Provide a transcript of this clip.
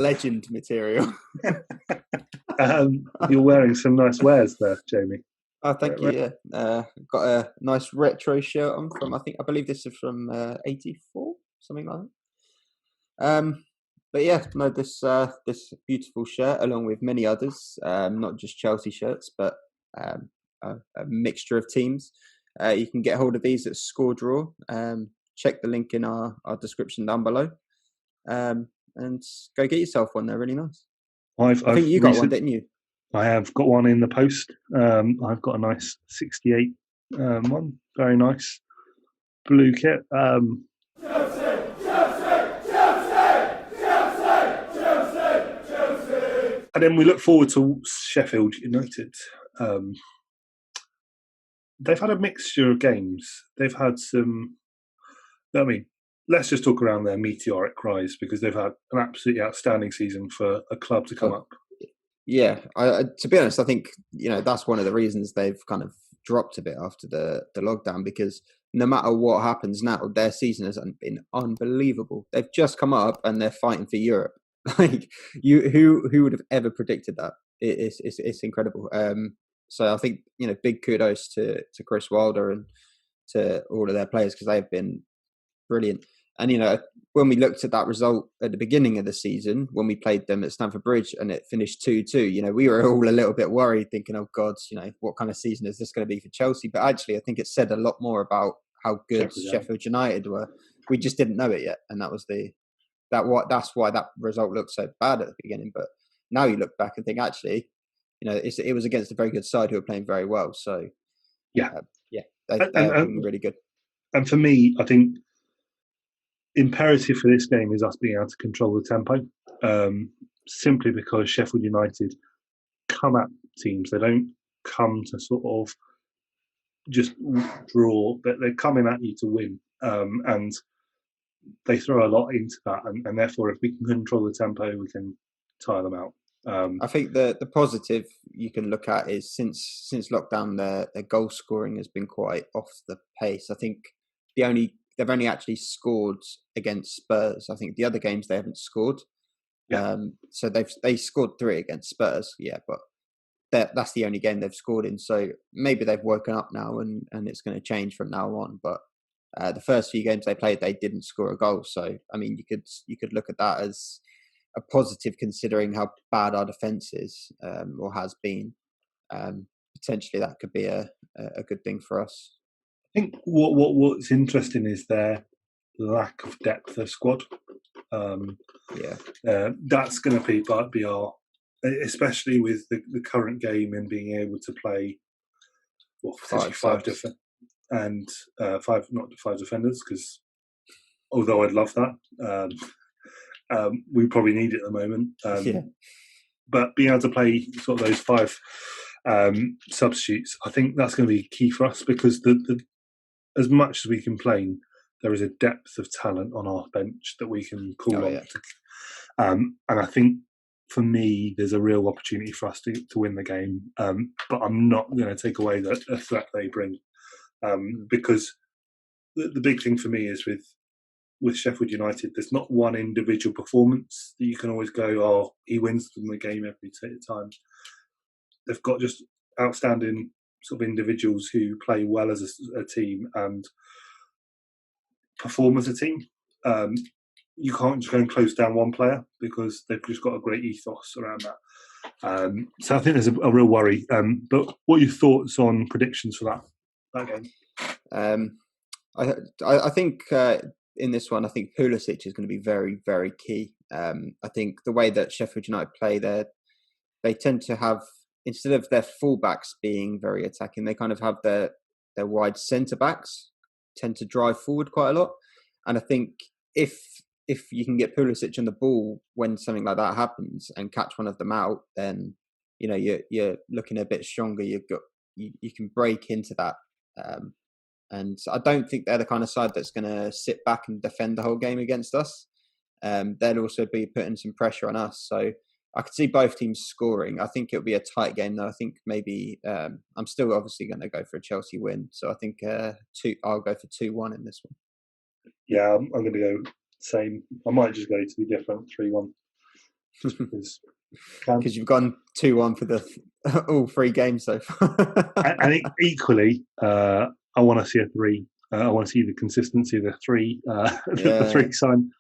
legend material. You're wearing some nice wares there, Jamie. Oh, thank you. Yeah, got a nice retro shirt on from I believe this is from '84, something like that. But yeah, no, this beautiful shirt, along with many others, not just Chelsea shirts, but a mixture of teams. You can get hold of these at ScoreDraw. Check the link in our description down below, and go get yourself one. They're really nice. I think you got one, didn't you? I have got one in the post. I've got a nice 68 one, very nice blue kit. And then we look forward to Sheffield United. They've had a mixture of games. They've had some. I mean, let's just talk around their meteoric rise, because they've had an absolutely outstanding season for a club to come up. Yeah, to be honest, I think that's one of the reasons they've kind of dropped a bit after the lockdown, because no matter what happens now, their season has been unbelievable. They've just come up and they're fighting for Europe. Like who would have ever predicted that? It's incredible. So I think big kudos to Chris Wilder and to all of their players, because they've been brilliant. And when we looked at that result at the beginning of the season, when we played them at Stamford Bridge and it finished 2-2, we were all a little bit worried, thinking, "Oh God, what kind of season is this going to be for Chelsea?" But actually, I think it said a lot more about how good Sheffield United were. We just didn't know it yet, and that's why that result looked so bad at the beginning. But now you look back and think, actually, it was against a very good side who are playing very well. So they're really good. And for me, I think imperative for this game is us being able to control the tempo, simply because Sheffield United come at teams. They don't come to sort of just draw, but they're coming at you to win, and they throw a lot into that, and therefore if we can control the tempo, we can tire them out. I think the positive you can look at is since lockdown, their goal scoring has been quite off the pace. I think they've only actually scored against Spurs. I think the other games they haven't scored. Yeah. So they scored 3 against Spurs. Yeah, but that's the only game they've scored in. So maybe they've woken up now and it's going to change from now on. But the first few games they played, they didn't score a goal. So I mean, you could look at that as a positive, considering how bad our defence is or has been. Potentially, that could be a good thing for us. I think what's interesting is their lack of depth of squad. That's going to be our, especially with the current game and being able to play five defenders and five defenders. Because although I'd love that, we probably need it at the moment. But being able to play sort of those 5 substitutes, I think that's going to be key for us, because as much as we complain, there is a depth of talent on our bench that we can call on. And I think, for me, there's a real opportunity for us to win the game. But I'm not going to take away the threat they bring. Because the big thing for me is with Sheffield United, there's not one individual performance that you can always go, "Oh, he wins them the game every time." They've got just outstanding sort of individuals who play well as a team and perform as a team. You can't just go and close down one player, because they've just got a great ethos around that. So I think there's a real worry. But what are your thoughts on predictions for that game? I think in this one, I think Pulisic is going to be very, very key. I think the way that Sheffield United play, they tend to have, instead of their fullbacks being very attacking, they kind of have their wide centre backs tend to drive forward quite a lot. And I think if you can get Pulisic on the ball when something like that happens and catch one of them out, then you're looking a bit stronger. You can break into that. And I don't think they're the kind of side that's going to sit back and defend the whole game against us. They'll also be putting some pressure on us. So I could see both teams scoring. I think it'll be a tight game, though. I think maybe I'm still obviously going to go for a Chelsea win. So I think I'll go for 2-1 in this one. Yeah, I'm going to go same. I might just go to be different, 3-1. Because you've gone 2-1 for the all 3 games so far. I think equally, I want to see a 3. I want to see the consistency of the 3, the 3 sign.